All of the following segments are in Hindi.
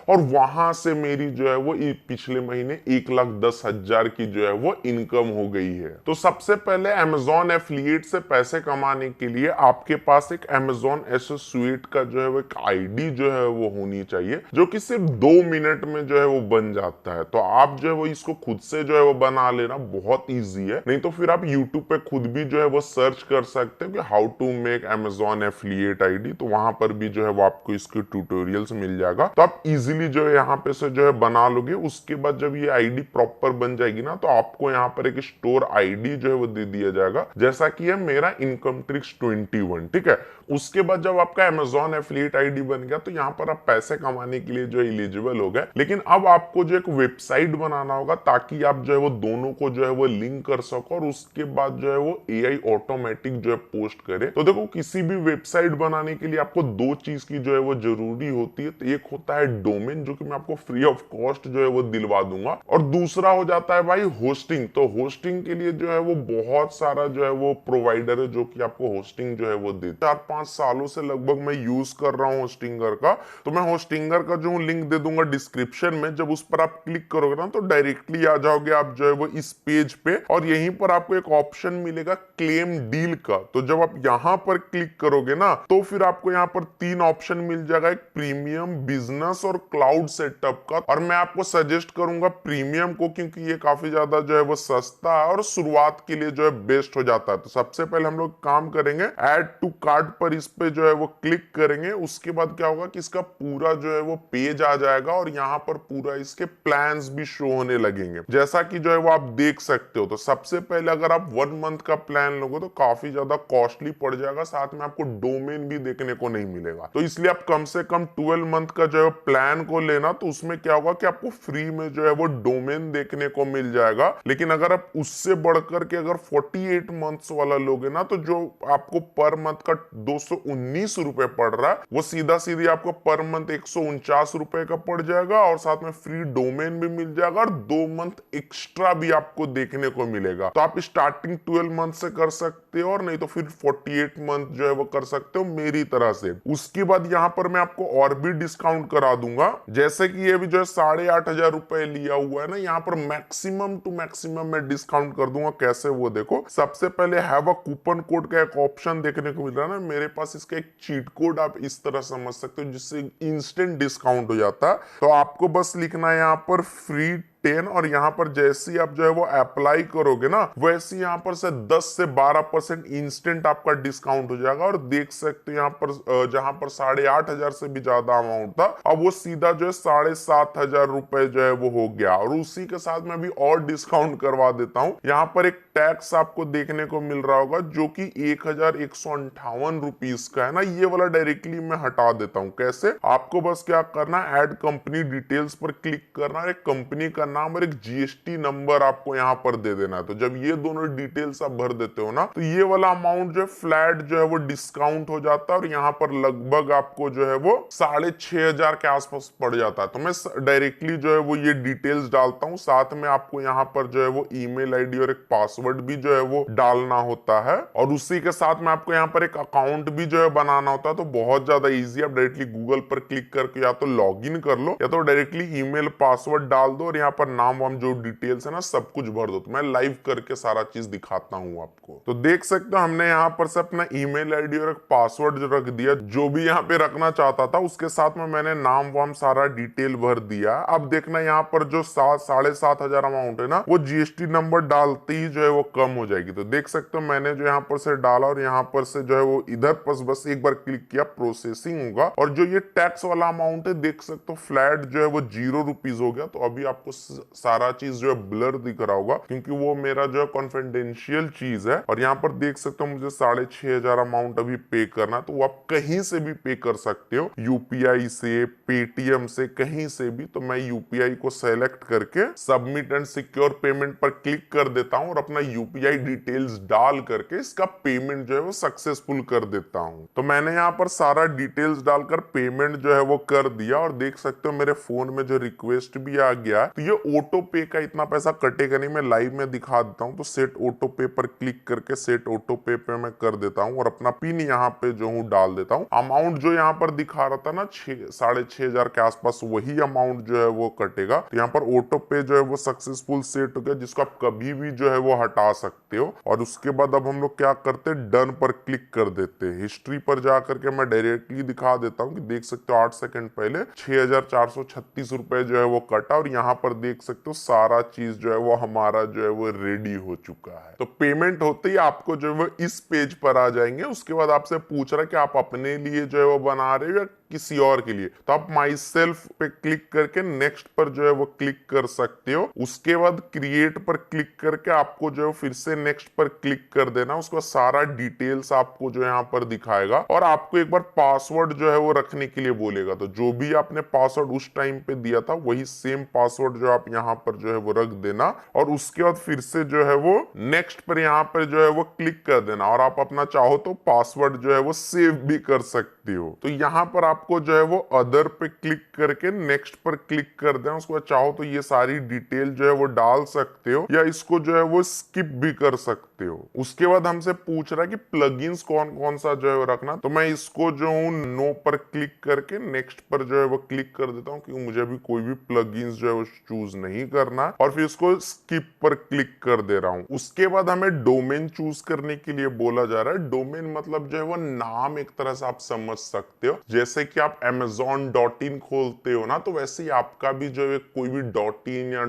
और वहां से मेरी जो है वो पिछले महीने 1,10,000 की जो है वो इनकम हो गई है। तो सबसे पहले Amazon एफिलिएट से पैसे कमाने के लिए आपके पास एक Amazon एसोसिएट का जो है वो एक आईडी जो है वो होनी चाहिए, जो कि सिर्फ 2 मिनट में जो है वो बन जाता है। तो आप जो है वो इसको खुद से जो है वो बना लेना, बहुत ईजी है। नहीं तो फिर आप यूट्यूब पे खुद भी जो है वो सर्च कर सकते हो कि how to make Amazon affiliate ID, तो वहां पर भी जो है वो आपको इसके ट्यूटोरियल्स मिल जाएगा। तो आप इजीली जो है यहाँ पे से जो है बना लोगे। उसके बाद जब ये आईडी प्रॉपर बन जाएगी ना, तो आपको यहाँ पर एक स्टोर आईडी जो है वो दे दिया जाएगा, जैसा कि है मेरा इनकम ट्रिक्स 21, ठीक है। उसके बाद जब आपका Amazon एफिलिएट आईडी बन गया, तो यहाँ पर आप पैसे कमाने के लिए जो है एलिजिबल हो गए। लेकिन अब आपको जो एक वेबसाइट बनाना होगा, ताकि आप जो है वो दोनों को जो है वो लिंक कर सको और उसके बाद जो है वो एआई ऑटोमेटिक जो है पोस्ट करे। तो देखो, किसी भी वेबसाइट बनाने के लिए आपको दो चीज की जो है वो जरूरी होती है। तो एक होता है डोमेन, जो कि मैं आपको फ्री ऑफ कॉस्ट जो है वो दिलवा दूंगा, और दूसरा हो जाता है भाई होस्टिंग। तो होस्टिंग के लिए जो है वो बहुत सारा जो है वो प्रोवाइडर है, जो कि आपको होस्टिंग जो है वो दे। 4-5 सालों से लगभग मैं यूज कर रहा हूँ होस्टिंगर का। तो मैं होस्टिंगर का जो लिंक दे दूंगा डिस्क्रिप्शन में। जब उस पर आप क्लिक करोगे ना, तो डायरेक्टली आ जाओगे आप जो है वो इस पेज पे, और यहीं पर आपको एक ऑप्शन मिलेगा क्लेम डील का। तो जब आप यहां पर क्लिक करोगे ना, तो फिर आपको यहां पर 3 ऑप्शन मिल जाएगा, एक प्रीमियम, बिजनेस और क्लाउड सेटअप का। और मैं आपको सजेस्ट करूंगा प्रीमियम को, क्योंकि ये काफी ज्यादा जो है वो सस्ता है और शुरुआत के लिए जो है बेस्ट हो जाता है। तो सबसे पहले हम लोग काम करेंगे, ऐड टू कार्ट पर इस पे जो है वो क्लिक करेंगे। उसके बाद क्या होगा कि इसका पूरा जो है वो पेज आ जाएगा, और यहाँ पर पूरा इसके प्लान्स भी शो होने लगेंगे, जैसा कि जो है वो आप देख सकते हो। तो सबसे पहले अगर आप 1 मंथ का प्लान लोगे, तो काफी ज्यादा कॉस्टली पड़ जाएगा, साथ में आपको डोमेन भी देखने को नहीं मिलेगा। तो इसलिए आप कम से कम 12 मंथ का जो है प्लान को लेना। तो उसमें क्या होगा कि आपको फ्री में जो है वो डोमेन देखने को मिल जाएगा। लेकिन अगर आप उससे बढ़कर के अगर 48 मंथ्स वाला लोगे ना, तो जो आपको पर मंथ का 219 रुपए पड़ रहा है, वो सीधा सीधी आपको पर मंथ 149 रुपए का पड़ जाएगा, और साथ में फ्री डोमेन भी मिल जाएगा, और 2 मंथ एक्स्ट्रा भी आपको देखने को मिलेगा। तो आप स्टार्टिंग 12 मंथ से कर सकते हो, और नहीं तो फिर 48 मंथ जो है वो कर सकते हो मेरी तरह से। उसके बाद यहाँ पर मैं आपको और भी डिस्काउंट करा दूंगा, जैसे कि ये भी जो है 8,500 रुपए लिया हुआ है ना, यहाँ पर मैक्सिमम टू मैक्सिमम मैं डिस्काउंट कर दूंगा। कैसे, वो देखो। सबसे पहले हैव अ कूपन कोड का एक ऑप्शन देखने को मिल रहा है ना मेरे पास, इसका एक चीट कोड आप इस तरह समझ सकते हो, जिससे इंस्टेंट डिस्काउंट हो जाता है। तो आपको बस लिखना है यहाँ पर फ्री 10, और यहाँ पर जैसे ही आप जो है वो अप्लाई करोगे ना, वैसे यहाँ पर से 10 से 12% इंस्टेंट आपका डिस्काउंट हो जाएगा। और देख सकते हो यहाँ पर जहां पर 8,500 से भी ज्यादा अमाउंट था, अब वो सीधा जो है 7,500 रुपए जो है वो हो गया। और उसी के साथ में भी और डिस्काउंट करवा देता हूँ। यहाँ पर एक टैक्स आपको देखने को मिल रहा होगा, जो कि 1,158 रुपीज का है ना, ये वाला डायरेक्टली मैं हटा देता हूँ। कैसे, आपको बस क्या करना, ऐड कंपनी डिटेल्स पर क्लिक करना, एक कंपनी का नाम और एक जीएसटी नंबर आपको यहाँ पर दे देना है। तो जब ये दोनों डिटेल्स आप भर देते हो ना, तो ये वाला अमाउंट जो है फ्लैट जो है वो डिस्काउंट हो जाता है, और यहाँ पर लगभग आपको जो है वो 6,500 के आसपास पड़ जाता है। तो मैं डायरेक्टली जो है वो ये डिटेल्स डालता हूँ, साथ में आपको यहाँ पर जो है वो ईमेल आईडी और एक पासवर्ड भी जो है वो डालना होता है, और उसी के साथ में आपको यहाँ पर एक अकाउंट भी जो है बनाना होता है। तो बहुत ज्यादा ईजी, आप डायरेक्टली गूगल पर क्लिक करके या तो लॉग इन कर लो, या तो डायरेक्टली ईमेल पासवर्ड डाल दो, और यहाँ पर नाम वाम जो डिटेल्स है ना सब कुछ भर दो। तो मैं लाइव करके सारा चीज दिखाता हूँ आपको। तो देख सकते हो हमने यहाँ पर से अपना ईमेल आईडी और एक पासवर्ड रख दिया, जो भी यहाँ पे रखना चाहता था। उसके साथ में मैंने नाम वाम सारा डिटेल भर दिया। अब देखना यहाँ पर जो 7,500 अमाउंट है ना, वो जीएसटी नंबर डालते ही जो है वो कम हो जाएगी। तो देख सकते हो मैंने जो यहाँ पर से डाला, और यहाँ पर से जो है वो इधर पर बस एक बार क्लिक किया, प्रोसेसिंग होगा। और जो ये टैक्स वाला अमाउंट है, देख सकते हो फ्लैट जो है वो 0 रुपीज हो गया। तो अभी आपको सारा चीज जो है ब्लर दिख रहा होगा, क्योंकि वो मेरा जो है कॉन्फिडेंशियल चीज है। और यहाँ पर देख सकते हो मुझे 6,500 अमाउंट अभी पे करना, तो वो आप कहीं से भी पे कर सकते हो, यूपीआई से, पेटीएम से, कहीं से भी। तो मैं यूपीआई को सेलेक्ट करके सबमिट एंड सिक्योर पेमेंट पर क्लिक कर देता हूँ, और अपना यूपीआई डिटेल्स डाल करके इसका पेमेंट जो है वो सक्सेसफुल कर देता हूँ। तो मैंने यहाँ पर सारा डिटेल्स डालकर पेमेंट जो है वो कर दिया, और देख सकते हो मेरे फोन में जो रिक्वेस्ट भी आ गया। तो ये ऑटो पे का इतना पैसा कटेगा नहीं, मैं लाइव में दिखा देता हूँ। तो सेट ऑटो पे पर क्लिक करके सेट ऑटो पे पे मैं कर देता हूँ और अपना पिन यहाँ पे जो हूँ डाल देता हूँ। अमाउंट जो यहाँ पर दिखा रहा था ना 6,500 के आसपास, वही अमाउंट जो है वो कटेगा। तो यहाँ पर ऑटो पे जो है वो सक्सेसफुल सेट हो गया, जिसको आप कभी भी जो है वो हटा सकते हो। और उसके बाद अब हम लोग क्या करते हैं, डन पर क्लिक कर देते हैं। हिस्ट्री पर जा करके मैं डायरेक्टली दिखा देता हूँ कि देख सकते हो 8 सेकंड पहले 6,436 रुपए जो है वो कटा, और यहाँ पर देख सकते हो सारा चीज जो है वो हमारा जो है वो रेडी हो चुका है। तो पेमेंट होते ही आपको जो है वो इस पेज पर आ जाएंगे। उसके बाद आपसे पूछ रहा है कि आप अपने लिए जो है वो बना रहे हो या किसी और के लिए। तो आप माई सेल्फ पे क्लिक करके नेक्स्ट पर जो है वो क्लिक कर सकते हो। उसके बाद क्रिएट पर क्लिक करके आपको जो है फिर से नेक्स्ट पर क्लिक कर देना। उसके बाद सारा डिटेल्स आपको जो यहाँ पर दिखाएगा और आपको एक बार पासवर्ड जो है वो रखने के लिए बोलेगा। तो जो भी आपने पासवर्ड उस टाइम पे दिया था वही सेम पासवर्ड जो आप यहाँ पर जो है वो रख देना, और उसके बाद फिर से जो है वो नेक्स्ट पर यहाँ पर जो है वो क्लिक कर देना। और आप अपना चाहो तो पासवर्ड जो है वो सेव भी कर सकते हो। तो यहाँ पर आपको जो है वो अदर पे क्लिक करके नेक्स्ट पर क्लिक कर देना। उसके बाद चाहो तो ये सारी डिटेल जो है वो डाल सकते हो या इसको जो है वो स्किप भी कर सकते हो। उसके बाद हमसे पूछ रहा है कि प्लगइन्स कौन कौन सा जो है वो रखना। तो मैं इसको जो हूँ नो पर क्लिक करके नेक्स्ट पर जो है वो क्लिक कर देता हूँ, क्योंकि मुझे भी कोई भी प्लगइन्स जो है वो चूज नहीं करना, और फिर इसको स्किप पर क्लिक कर दे रहा हूँ। उसके बाद हमें डोमेन चूज करने के लिए बोला जा रहा है। डोमेन मतलब जो है वो नाम, एक तरह से आप समझ सकते हो। जैसे कि आप amazon.in खोलते हो ना, तो वैसे ही आपका भी जो है कोई भी .in या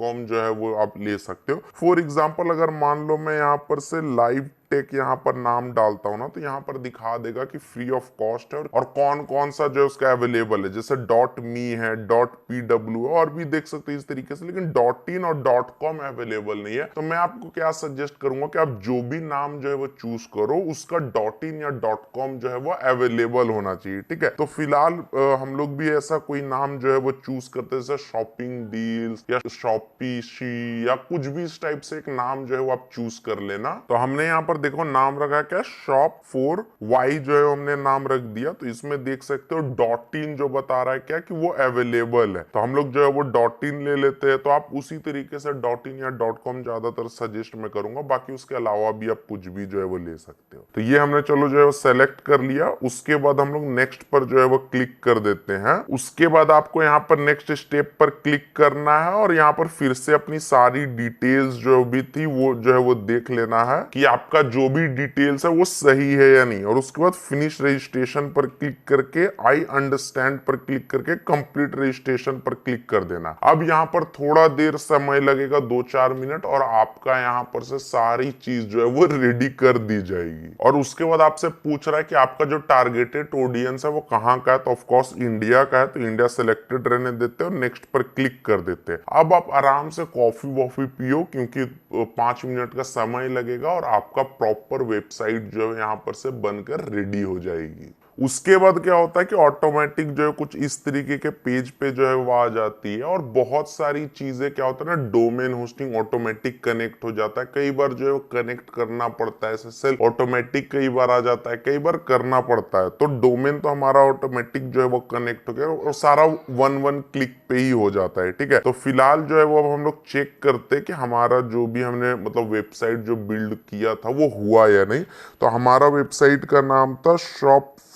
.com जो है वो आप ले सकते हो। फॉर एग्जाम्पल अगर मान लो मैं यहाँ पर से लाइव टेक यहाँ पर नाम डालता हूँ ना, तो यहाँ पर दिखा देगा कि फ्री ऑफ कॉस्ट है और कौन कौन सा जो है उसका अवेलेबल है। जैसे .me है, .pw है, और भी देख सकते हैं इस तरीके से। लेकिन .in और .com अवेलेबल नहीं है। तो मैं आपको क्या सजेस्ट करूंगा कि आप जो भी नाम जो है वो चूज करो, उसका .in या .com जो है वो अवेलेबल होना चाहिए। ठीक है, तो फिलहाल हम लोग भी ऐसा कोई नाम जो है वो चूज करते हैं, जैसे शॉपिंग डील्स या शॉपी या कुछ भी इस टाइप से एक नाम जो है वो आप चूज कर लेना। तो हमने यहाँ पर देखो नाम रखा क्या, शॉप फॉर वाई जो है हमने नाम रख दिया। तो इसमें देख सकते हो .in जो बता रहा है क्या कि वो अवेलेबल है। तो हम लोग जो है वो .in ले लेते हैं। तो आप उसी तरीके से .in या .com ज्यादातर सजेस्ट मैं करूंगा, बाकी उसके अलावा भी आप कुछ भी जो है वो ले सकते हो। तो ये हमने चलो जो है वो सेलेक्ट कर लिया। उसके बाद हम लोग नेक्स्ट पर जो है वो क्लिक कर देते हैं। उसके बाद आपको यहाँ पर नेक्स्ट स्टेप पर क्लिक करना है और यहाँ पर फिर से अपनी सारी डिटेल्स जो भी थी वो जो है वो देख लेना है कि आपका जो भी डिटेल्स है वो सही है या नहीं। और उसके बाद फिनिश रजिस्ट्रेशन पर क्लिक करके आई अंडरस्टैंड पर क्लिक करके कंप्लीट रजिस्ट्रेशन पर क्लिक कर देना। अब यहाँ पर थोड़ा देर समय लगेगा, 2-4 मिनट, और आपका यहाँ पर से सारी चीज जो है वो रेडी कर दी जाएगी। और उसके बाद आपसे पूछ रहा है कि आपका जो टारगेटेड ऑडियंस है वो कहाँ का है। तो ऑफकोर्स इंडिया का है, तो इंडिया सिलेक्टेड रहने देते हैं और नेक्स्ट पर क्लिक कर देते हैं। अब आप आराम से कॉफी वॉफी पियो, क्योंकि 5 मिनट का समय लगेगा और आपका प्रॉपर वेबसाइट जो है यहाँ पर से बनकर रेडी हो जाएगी। उसके बाद क्या होता है कि ऑटोमेटिक जो है कुछ इस तरीके के पेज पे जो है वो आ जाती है, और बहुत सारी चीजें क्या होता है ना, डोमेन होस्टिंग ऑटोमेटिक कनेक्ट हो जाता है। कई बार जो है वो कनेक्ट करना पड़ता है, एसएसएल ऑटोमेटिक कई बार आ जाता है, कई बार करना पड़ता है। तो डोमेन तो हमारा ऑटोमेटिक जो है वो कनेक्ट हो गया और सारा वन क्लिक पे ही हो जाता है। ठीक है, तो फिलहाल जो है वो अब हम लोग चेक करते हैं कि हमारा जो भी हमने मतलब वेबसाइट जो बिल्ड किया था वो हुआ या नहीं। तो हमारा वेबसाइट का नाम था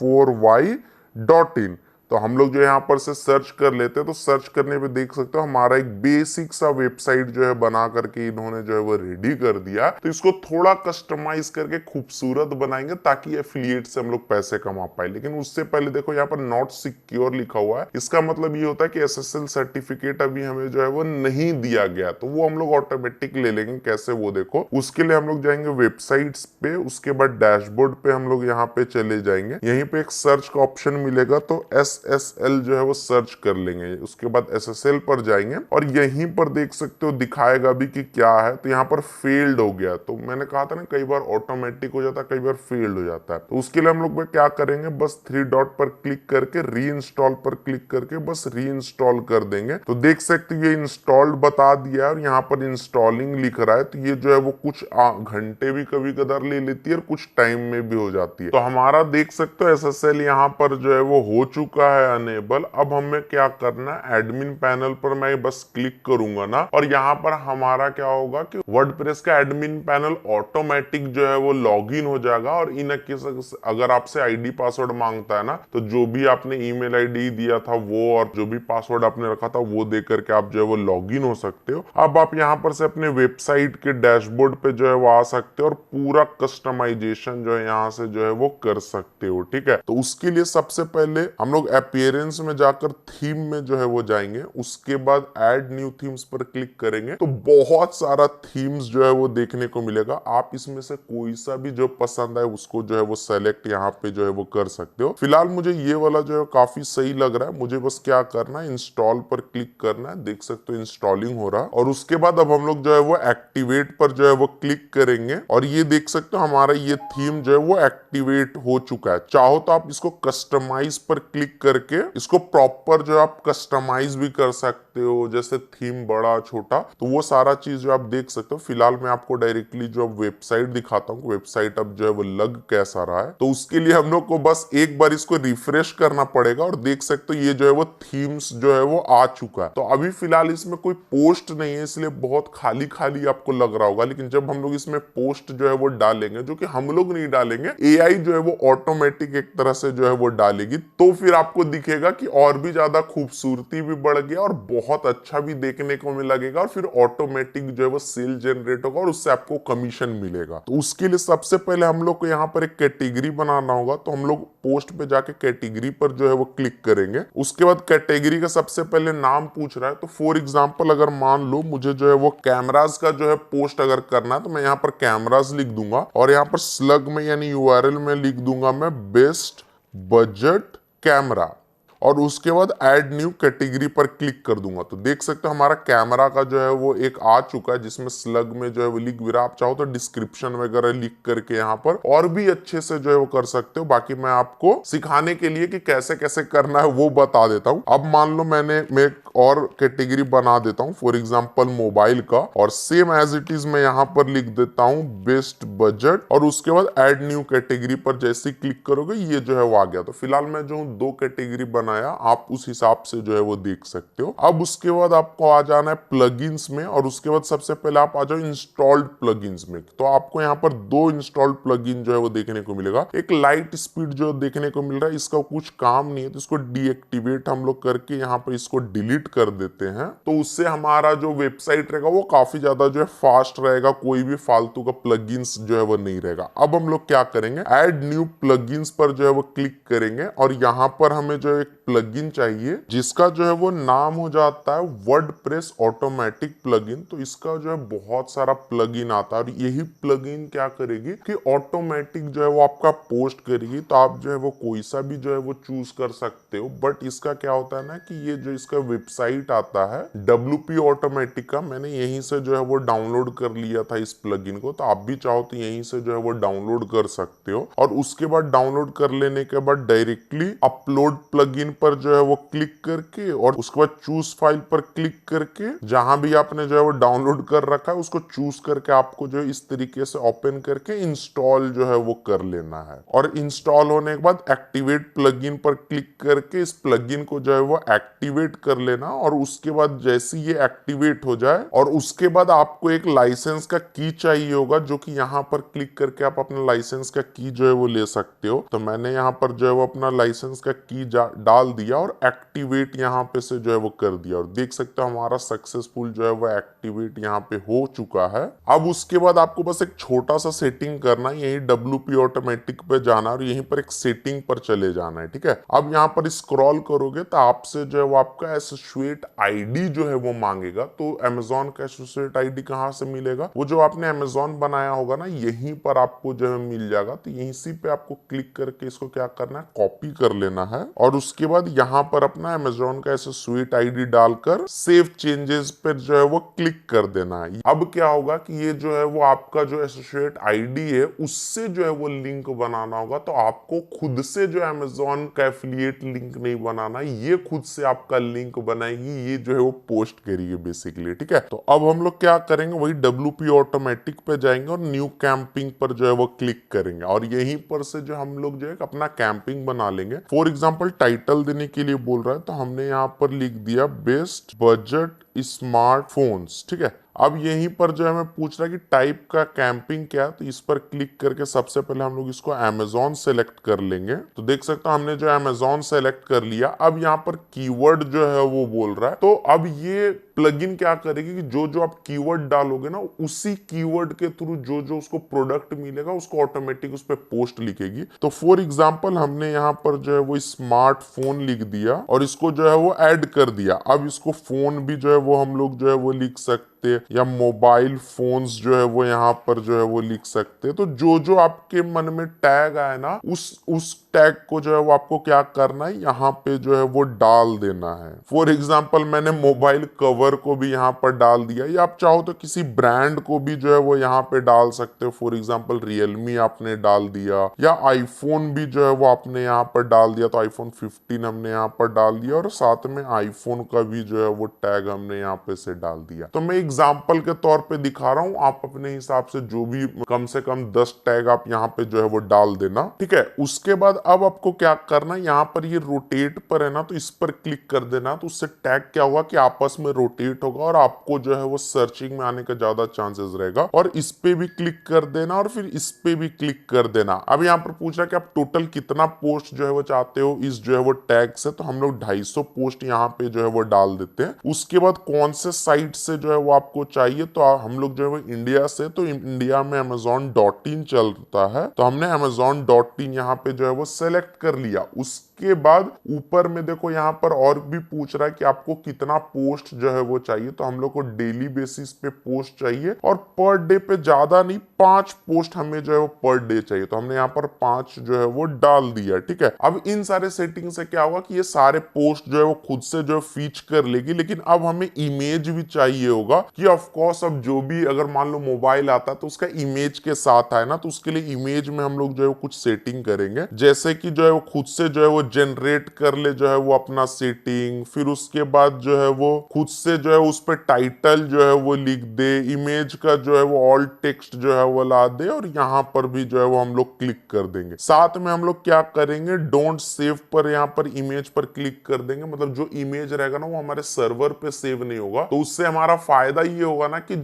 shop4y.in। तो हम लोग जो यहाँ पर से सर्च कर लेते हैं, तो सर्च करने पे देख सकते हो हमारा एक बेसिक सा वेबसाइट जो है बना करके इन्होंने जो है वो रेडी कर दिया। तो इसको थोड़ा कस्टमाइज करके खूबसूरत बनाएंगे ताकि एफिलिएट से हम लोग पैसे कमा पाए। लेकिन उससे पहले देखो यहाँ पर नॉट सिक्योर लिखा हुआ है। इसका मतलब ये होता है कि एसएसएल सर्टिफिकेट अभी हमें जो है वो नहीं दिया गया, तो वो हम लोग ऑटोमेटिक ले लेंगे। कैसे वो देखो, उसके लिए हम लोग जाएंगे वेबसाइट्स पे, उसके बाद डैशबोर्ड पे हम लोग यहाँ पे चले जाएंगे। यहीं पे एक सर्च का ऑप्शन मिलेगा, तो SSL जो है वो सर्च कर लेंगे। उसके बाद SSL पर जाएंगे और यहीं पर देख सकते हो दिखाएगा भी कि क्या है। तो यहाँ पर फेल्ड हो गया। तो मैंने कहा था ना कई बार ऑटोमेटिक हो जाता है, कई बार फेल्ड हो जाता है। तो उसके लिए हम लोग क्या करेंगे, बस 3 डॉट पर क्लिक करके रीइंस्टॉल पर क्लिक करके बस रीइंस्टॉल कर देंगे। तो देख सकते हो ये इंस्टॉल्ड बता दिया है और यहाँ पर इंस्टॉलिंग लिख रहा है। तो ये जो है वो कुछ घंटे भी कभी कदार ले लेती है और कुछ टाइम में भी हो जाती है। तो हमारा देख सकते हो SSL यहाँ पर जो है वो हो चुका चुका है अनेबल। अब हमें क्या करना है, एडमिन पैनल पर मैं बस क्लिक करूंगा ना, और यहाँ पर हमारा क्या होगा कि वर्डप्रेस का एडमिन पैनल ऑटोमेटिक जो है वो लॉगिन हो जाएगा। और इन केस अगर आपसे आईडी पासवर्ड मांगता है ना, तो जो भी आपने ईमेल आईडी दिया था वो और जो भी पासवर्ड आपने रखा था वो दे करके आप जो है वो लॉगिन हो सकते हो। अब आप यहाँ पर से अपने वेबसाइट के डैशबोर्ड पे जो है वो आ सकते हो और पूरा कस्टमाइजेशन जो है यहाँ से जो है वो कर सकते हो। ठीक है, तो उसके लिए सबसे पहले हम लोग अपीयरेंस में जाकर थीम में जो है वो जाएंगे, उसके बाद ऐड न्यू थीम्स पर क्लिक करेंगे तो बहुत सारा थीम्स जो है वो देखने को मिलेगा। आप इसमें से कोई सा भी जो पसंद है उसको जो है वो सेलेक्ट यहाँ पे जो है वो कर सकते हो। फिलहाल मुझे ये वाला जो है काफी सही लग रहा है। मुझे बस क्या करना है, इंस्टॉल पर क्लिक करना है। देख सकते हो इंस्टॉलिंग हो रहा है। और उसके बाद अब हम लोग जो है वो एक्टिवेट पर जो है वो क्लिक करेंगे और ये देख सकते हो हमारा ये थीम जो है वो एक्टिवेट हो चुका है। चाहो तो आप इसको कस्टमाइज पर क्लिक करके इसको प्रॉपर जो आप कस्टमाइज भी कर सकते हो, जैसे थीम बड़ा छोटा, तो वो सारा चीज जो आप देख सकते हो। फिलहाल मैं आपको डायरेक्टली जो वेबसाइट दिखाता हूँ, वेबसाइट अब जो है वो लग कैसा रहा है। तो उसके लिए हम लोग को बस एक बार इसको रिफ्रेश करना पड़ेगा और देख सकते हो ये जो है वो थीम्स जो है वो आ चुका है। तो अभी फिलहाल इसमें कोई पोस्ट नहीं है, इसलिए बहुत खाली खाली आपको लग रहा होगा। लेकिन जब हम लोग इसमें पोस्ट जो है वो डालेंगे, जो कि हम लोग नहीं डालेंगे, एआई जो है वो ऑटोमेटिक एक तरह से जो है वो डालेगी, तो फिर आपको दिखेगा कि और भी ज्यादा खूबसूरती भी बढ़ गया और बहुत अच्छा भी देखने को लगेगा। और फिर ऑटोमेटिक जो है वो सेल जनरेट होगा और उससे आपको कमीशन मिलेगा। तो उसके लिए सबसे पहले हम लोग को यहाँ पर एक कैटेगरी बनाना होगा। तो हम लोग पोस्ट पे जाके कैटेगरी पर जो है वो क्लिक करेंगे। उसके बाद कैटेगरी का सबसे पहले नाम पूछ रहा है। तो फॉर एग्जांपल अगर मान लो मुझे जो है वो कैमरास का जो है पोस्ट अगर करना है, तो मैं यहाँ पर कैमरास लिख दूंगा और यहाँ पर स्लग में यानी यूआरएल में लिख दूंगा मैं बेस्ट बजट कैमरा, और उसके बाद ऐड न्यू कैटेगरी पर क्लिक कर दूंगा। तो देख सकते हो हमारा कैमरा का जो है वो एक आ चुका है, जिसमें स्लग में जो है वो लिख भी रहा। आप चाहो तो डिस्क्रिप्शन वगैरह लिख करके यहाँ पर और भी अच्छे से जो है वो कर सकते हो। बाकी मैं आपको सिखाने के लिए कि कैसे कैसे करना है वो बता देता हूँ। अब मान लो मैं एक और कैटेगरी बना देता हूँ, फॉर एग्जाम्पल मोबाइल का, और सेम एज इट इज मैं यहाँ पर लिख देता हूँ बेस्ट बजट, और उसके बाद ऐड न्यू कैटेगरी पर जैसे ही क्लिक करोगे ये जो है वो आ गया। तो फिलहाल मैं जो दो कैटेगरी बनाया आप उस हिसाब से जो है वो देख सकते हो। अब उसके बाद आपको आ जाना है प्लगइन्स में, और उसके बाद सबसे पहले आप आ जाओ इंस्टॉल्ड प्लगइन्स में। तो आपको यहाँ पर दो इंस्टॉल्ड प्लगइन जो है वो देखने को मिलेगा। एक लाइट स्पीड जो देखने को मिल रहा है, इसका कुछ काम नहीं है, तो इसको डीएक्टिवेट हम लोग करके यहाँ पर इसको डिलीट कर देते हैं। तो उससे हमारा जो वेबसाइट रहेगा वो काफी ज्यादा जो है फास्ट रहेगा, कोई भी फालतू का प्लगइन्स जो है वो नहीं रहेगा। अब हम लोग क्या करेंगे, ऐड न्यू प्लगइन्स पर जो है वो क्लिक करेंगे और यहाँ पर हमें जो एक प्लगइन चाहिए जिसका जो है वो नाम हो जाता है वर्डप्रेस ऑटोमेटिक प्लगइन। तो इसका जो है बहुत सारा प्लगइन आता है और यही प्लगइन क्या करेगी कि ऑटोमेटिक जो है वो आपका पोस्ट करेगी। तो आप जो है वो कोई सा भी जो है वो चूज कर सकते हो। बट इसका क्या होता है ना कि ये जो इसका वेबसाइट आता है WP ऑटोमेटिक का, मैंने यहीं से जो है वो डाउनलोड कर लिया था इस प्लगइन को। तो आप भी चाहो तो यहीं से जो है वो डाउनलोड कर सकते हो। और उसके बाद डाउनलोड कर लेने के बाद डायरेक्टली अपलोड प्लगइन पर जो है वो क्लिक करके और उसके बाद चूज फाइल पर क्लिक करके जहां भी आपने जो है वो डाउनलोड कर रखा है उसको चूज करके आपको जो है इस तरीके से ओपन करके इंस्टॉल जो है वो कर लेना है। और इंस्टॉल होने के बाद एक्टिवेट प्लगइन पर क्लिक करके इस प्लगइन को जो है वो एक्टिवेट कर लेना। और उसके बाद जैसे ये एक्टिवेट हो जाए और उसके बाद आपको एक लाइसेंस का की चाहिए होगा, जो कि यहाँ पर क्लिक करके आप अपना लाइसेंस का की जो है वो ले सकते हो। तो मैंने यहाँ पर जो है वो अपना लाइसेंस का की डाल दिया और एक्टिवेट यहाँ पे से जो है वो कर दिया, और देख सकते हो हमारा सक्सेसफुल जो है वो एक्टिवेट यहाँ पे हो चुका है। अब उसके बाद आपको बस एक छोटा सा सेटिंग करना है, यही WP ऑटोमेटिक पे जाना है और यहीं पर एक सेटिंग पर चले जाना है। ठीक है, अब यहाँ पर स्क्रॉल करोगे तो आपसे जो है वो आपका एसोसिएट आईडी जो है वो मांगेगा। तो अमेजोन का एसोसिएट आईडी कहाँ से मिलेगा, वो जो आपने अमेजोन बनाया होगा ना यहीं पर आपको जो है मिल जाएगा। तो यहीं पे आपको क्लिक करके इसको क्या करना है, कॉपी कर लेना है और उसके बाद यहाँ पर अपना अमेजोन का एसोसिएट आईडी डालकर सेव चेंजेस पर जो है वो क्लिक कर देना है। अब क्या होगा कि ये जो है वो आपका जो एसोसिएट आईडी है उससे जो है वो लिंक बनाना होगा। तो आपको खुद से जो अमेजोन का एफिलिएट लिंक नहीं बनाना, ये खुद से आपका लिंक बनाएगी, ये जो है वो पोस्ट करेगी बेसिकली। ठीक है, तो अब हम लोग क्या करेंगे, वही WP ऑटोमेटिक पे जाएंगे और न्यू कैंपिंग पर जो है वो क्लिक करेंगे और यहीं पर से जो हम लोग जो है अपना कैंपिंग बना लेंगे। फॉर एग्जाम्पल टाइटल एग्जाम्पल देने के लिए बोल रहा है तो हमने यहाँ पर लिख दिया बेस्ट बजट स्मार्टफोन्स। ठीक है, अब यहीं पर जो है हमें पूछ रहा है कि टाइप का कैंपिंग क्या है, तो इस पर क्लिक करके सबसे पहले हम लोग इसको अमेजोन सेलेक्ट कर लेंगे। तो देख सकते हो हमने जो अमेजोन सेलेक्ट कर लिया। अब यहाँ पर कीवर्ड जो है वो बोल रहा है, तो अब ये प्लगइन क्या करेगी कि जो जो आप कीवर्ड डालोगे ना, उसी कीवर्ड के थ्रू जो जो उसको प्रोडक्ट मिलेगा उसको ऑटोमेटिक उस पर पोस्ट लिखेगी। तो फॉर एग्जांपल हमने यहाँ पर जो है वो स्मार्टफोन लिख दिया और इसको जो है वो ऐड कर दिया। अब इसको फोन भी जो है वो हम लोग जो है वो लिख सकते या मोबाइल फोन्स जो है वो यहाँ पर जो है वो लिख सकते हैं। तो जो जो आपके मन में टैग आए ना, उस टैग को जो है वो आपको क्या करना है, यहाँ पे जो है वो डाल देना है। फॉर एग्जाम्पल मैंने मोबाइल कवर को भी यहाँ पर डाल दिया, या आप चाहो तो किसी ब्रांड को भी जो है वो यहाँ पे डाल सकते हो। फॉर एग्जाम्पल रियलमी आपने डाल दिया, या आईफोन भी जो है वो आपने यहाँ पर डाल दिया। तो आईफोन 15 हमने यहाँ पर डाल दिया और साथ में आईफोन का भी जो है वो टैग हमने यहाँ पे से डाल दिया। तो मैं एग्जाम्पल के तौर पे दिखा रहा हूँ, आप अपने हिसाब से जो भी कम से कम 10 टैग आप यहाँ पे जो है वो डाल देना। ठीक है, उसके बाद अब आपको क्या करना है, यहाँ पर ये रोटेट पर है ना, तो इस पर क्लिक कर देना। तो उससे टैग क्या होगा कि आपस में रोटेट होगा और आपको जो है वो सर्चिंग में आने का ज्यादा चांसेस रहेगा। और इस पे भी क्लिक कर देना और फिर इस पे भी क्लिक कर देना। अब यहाँ पर पूछ रहा है कि आप टोटल कितना पोस्ट जो है वो चाहते हो इस जो है वो टैग से, तो हम लोग 250 पोस्ट यहाँ पे जो है वो डाल देते हैं। उसके बाद कौन से साइट से जो है वो आपको चाहिए, तो हम लोग जो है वो इंडिया से, तो इंडिया में amazon.in चलता है, तो हमने amazon.in यहाँ पे जो है वो सेलेक्ट कर लिया। उसके बाद ऊपर में देखो यहाँ पर और भी पूछ रहा है कि आपको कितना पोस्ट जो है वो चाहिए, तो हम लोग को डेली बेसिस पे पोस्ट चाहिए और पर डे पे ज्यादा नहीं, 5 पोस्ट हमें जो है वो पर डे चाहिए। तो हमने यहाँ पर 5 जो है वो डाल दिया। ठीक है, अब इन सारे सेटिंग से क्या होगा कि ये सारे पोस्ट जो है वो खुद से जो है फीच कर लेगी। लेकिन अब हमें इमेज भी चाहिए होगा कि ऑफ कोर्स अब जो भी अगर मान लो मोबाइल आता है तो उसका इमेज के साथ आए ना, तो उसके लिए इमेज में हम लोग जो है वो कुछ सेटिंग करेंगे, जैसे कि जो है वो खुद से जो है वो जनरेट कर ले जो है वो अपना सेटिंग। फिर उसके बाद जो है वो खुद से जो है उस पर टाइटल जो है वो लिख दे, इमेज का जो है वो ऑल टेक्स्ट जो है वो ला दे, और यहाँ पर भी जो है वो हम लोग क्लिक कर देंगे। साथ में हम लोग क्या करेंगे, डोंट सेव पर यहाँ पर इमेज पर क्लिक कर देंगे। मतलब जो इमेज रहेगा ना वो हमारे सर्वर पे सेव नहीं होगा, तो उससे हमारा फायदा ये होगा ना कि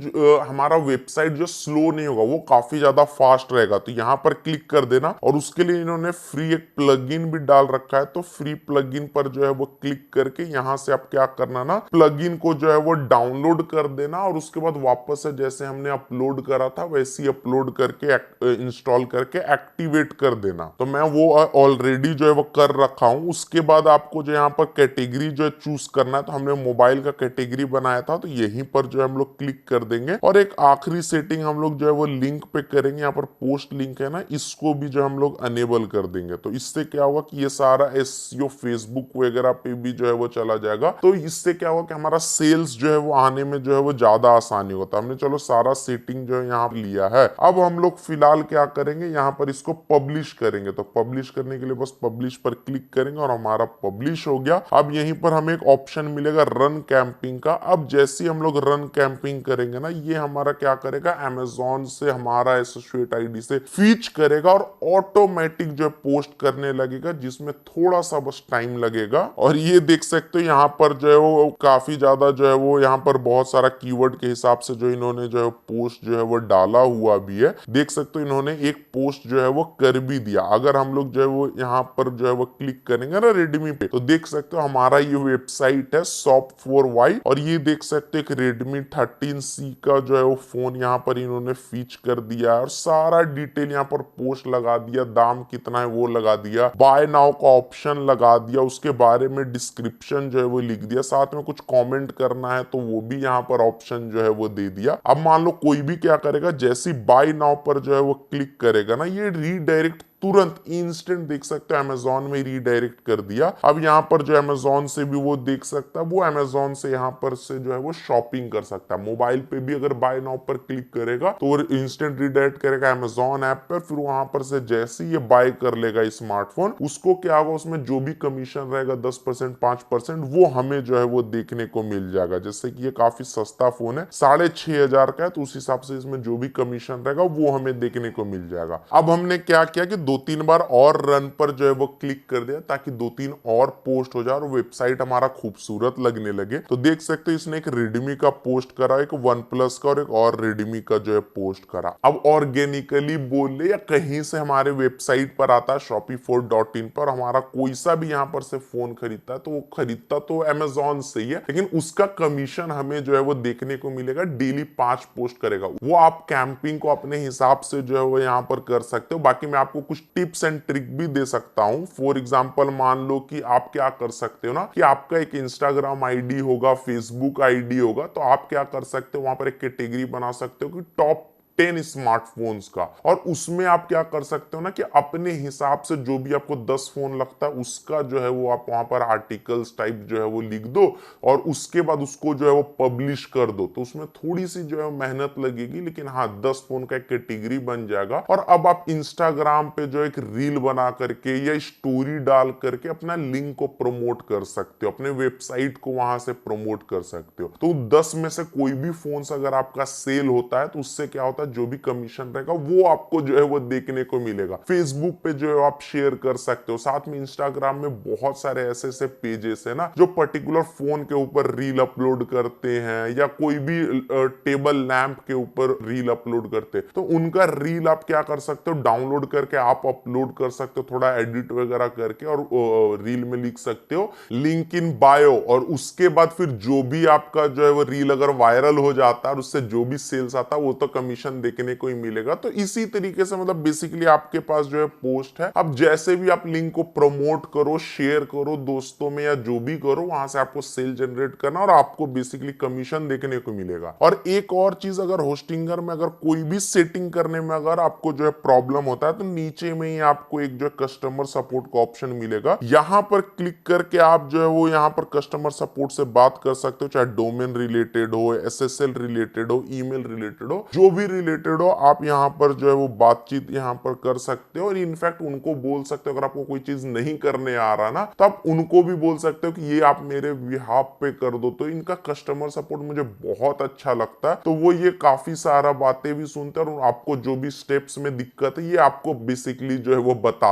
हमारा वेबसाइट जो स्लो नहीं होगा, वो काफी ज्यादा फास्ट रहेगा। तो यहाँ पर क्लिक कर देना। और उसके लिए इन्होंने फ्री एक प्लगइन भी डाल रखा है, तो फ्री प्लगइन पर जो है वो क्लिक करके यहाँ से आप क्या करना ना, प्लगइन को जो है वो डाउनलोड कर देना और उसके बाद वापस से जैसे हमने अपलोड करा था वैसे ही अपलोड करके इंस्टॉल करके एक्टिवेट कर देना। तो मैं वो ऑलरेडी जो है वो कर रखा हूँ। उसके बाद आपको जो यहाँ पर कैटेगरी जो है चूज करना है, तो हमने मोबाइल का कैटेगरी बनाया था, तो यहीं पर जो है हम लोग क्लिक कर देंगे। और एक आखिरी सेटिंग हम लोग जो है वो लिंक पे करेंगे, यहाँ पर पोस्ट लिंक है ना, इसको भी जो हम लोग अनेबल कर देंगे। तो इससे क्या होगा कि ये सारा एसईओ फेसबुक वगैरह पे भी जो है वो चला जाएगा। तो इससे क्या होगा कि हमारा सेल्स जो है वो आने में जो है वो ज्यादा आसानी होता है। हमने चलो सारा सेटिंग जो है यहाँ लिया है। अब हम लोग फिलहाल क्या करेंगे, यहाँ पर इसको पब्लिश करेंगे। तो पब्लिश करने के लिए बस पब्लिश पर क्लिक करेंगे और हमारा पब्लिश हो गया। अब यहीं पर हमें एक ऑप्शन मिलेगा रन कैंपिंग का। अब जैसे ही हम लोग रन कैंपिंग करेंगे ना, ये हमारा क्या करेगा, अमेजोन से हमारा एसोसिएट आईडी से फीच करेगा और ऑटोमेटिक जो है पोस्ट करने लगेगा, जिसमें थोड़ा सा बस टाइम लगेगा। और ये देख सकते हो यहाँ पर जो है वो काफी ज्यादा जो है वो यहाँ पर बहुत सारा कीवर्ड के हिसाब से जो इन्होंने जो है पोस्ट जो है वो डाला हुआ भी है। देख सकते हो इन्होंने एक पोस्ट जो है वो कर भी दिया। अगर हम लोग जो है वो यहाँ पर जो है वो क्लिक करेंगे ना रेडमी पे, तो देख सकते हो हमारा ये वेबसाइट है shop4y, और ये देख सकते हो एक रेडमी 13C का जो है वो फोन यहाँ पर इन्होंने फीच कर दिया है और सारा डिटेल यहाँ पर पोस्ट लगा दिया, दाम कितना है वो लगा दिया, बाय नाउ का ऑप्शन लगा दिया, उसके बारे में डिस्क्रिप्शन जो है वो लिख दिया, साथ में कुछ कमेंट करना है तो वो भी यहाँ पर ऑप्शन जो है वो दे दिया। अब मान लो कोई भी क्या करेगा, जैसे बाय नाउ पर जो है वो क्लिक करेगा ना, ये रीडायरेक्ट तुरंत इंस्टेंट देख सकते हो अमेजोन में रीडायरेक्ट कर दिया। अब यहाँ पर जो अमेजोन से भी वो देख सकता है, वो अमेजोन से यहाँ पर से जो है वो शॉपिंग कर सकता है। मोबाइल पे भी अगर बाय नाउ पर क्लिक करेगा तो वो इंस्टेंट रीडायरेक्ट करेगा अमेजोन ऐप पर, फिर वहां पर से जैसे ये बाय कर लेगा स्मार्टफोन, उसको क्या होगा, उसमें जो भी कमीशन रहेगा 10% 5% वो हमें जो है वो देखने को मिल जाएगा। जैसे कि ये काफी सस्ता फोन है, 6500 का है, तो उस हिसाब से इसमें जो भी कमीशन रहेगा वो हमें देखने को मिल जाएगा। अब हमने क्या किया कि 2-3 बार और रन पर जो है वो क्लिक कर दिया ताकि 2-3 और पोस्ट हो जाए और वेबसाइट हमारा खूबसूरत लगने लगे। तो देख सकते हो इसने एक रेडमी का पोस्ट करा, एक वन प्लस का और एक और रेडमी का जो है पोस्ट करा। अब ऑर्गेनिकली बोल ले या कहीं से हमारे वेबसाइट पर आता है shopify.in पर, हमारा कोई सा भी यहाँ पर से फोन खरीदता है तो वो खरीदता तो अमेजोन से ही है, लेकिन उसका कमीशन हमें जो है वो देखने को मिलेगा। डेली 5 पोस्ट करेगा वो, आप कैंपिंग को अपने हिसाब से जो है वो यहाँ पर कर सकते हो। बाकी मैं आपको कुछ टिप्स एंड ट्रिक भी दे सकता हूँ। फॉर एग्जांपल मान लो कि आप क्या कर सकते हो ना, कि आपका एक इंस्टाग्राम आईडी होगा, फेसबुक आईडी होगा, तो आप क्या कर सकते हो वहां पर एक कैटेगरी बना सकते हो कि टॉप 10 स्मार्टफोन्स का, और उसमें आप क्या कर सकते हो ना कि अपने हिसाब से जो भी आपको 10 फोन लगता है उसका जो है वो आप वहां पर आर्टिकल्स टाइप जो है वो लिख दो और उसके बाद उसको जो है वो पब्लिश कर दो। तो उसमें थोड़ी सी जो है मेहनत लगेगी, लेकिन हाँ 10 फोन का एक कैटेगरी बन जाएगा। और अब आप इंस्टाग्राम पे जो एक रील बना करके या स्टोरी डाल करके अपना लिंक को प्रमोट कर सकते हो, अपने वेबसाइट को वहां से प्रमोट कर सकते हो। तो 10 में से कोई भी फोन अगर आपका सेल होता है तो उससे क्या होता है, जो भी कमीशन रहेगा वो आपको जो है वो देखने को मिलेगा। फेसबुक पे जो है आप शेयर कर सकते हो। साथ में इंस्टाग्राम में बहुत सारे ऐसे ऐसे पेजेस है ना जो पर्टिकुलर फोन के ऊपर रील अपलोड करते हैं, या कोई भी टेबल लैंप के ऊपर रील अपलोड करते हैं, तो उनका रील आप क्या कर सकते हो, डाउनलोड करके आप अपलोड कर सकते हो, थोड़ा एडिट वगैरह करके, और रील में लिख सकते हो लिंक इन बायो। और उसके बाद फिर जो भी आपका जो है वो रील अगर वायरल हो जाता है और उससे जो भी सेल्स आता है वो तो कमीशन देखने को ही मिलेगा। तो इसी तरीके से मतलब बेसिकली आपके पास जो है पोस्ट है, अब जैसे भी आप लिंक को प्रमोट करो, शेयर करो दोस्तों में या जो भी करो, वहां से आपको सेल जनरेट करना और आपको बेसिकली कमीशन देखने को मिलेगा। और एक और चीज, अगर होस्टिंगर में अगर कोई भी सेटिंग करने में अगर आपको जो है प्रॉब्लम होता है तो नीचे में ही आपको एक जो है कस्टमर सपोर्ट का ऑप्शन मिलेगा। यहां पर क्लिक करके आप जो है वो यहाँ पर कस्टमर सपोर्ट से बात कर सकते हो, चाहे डोमेन रिलेटेड हो, एसएसएल रिलेटेड हो, ईमेल रिलेटेड हो, जो भी रिलेटेड हो आप यहाँ पर जो है वो बातचीत यहाँ पर कर सकते हो। और इनफैक्ट उनको बोल सकते हो अगर आपको कोई चीज नहीं करने आ रहा ना, तो आप उनको भी बोल सकते हो कि ये आप मेरे बिहाफ पे कर दो। तो इनका कस्टमर सपोर्ट मुझे बहुत अच्छा लगता है। तो वो ये काफी सारा बातें भी सुनते हैं और आपको जो भी स्टेप्स में दिक्कत है ये आपको बेसिकली जो है वो बता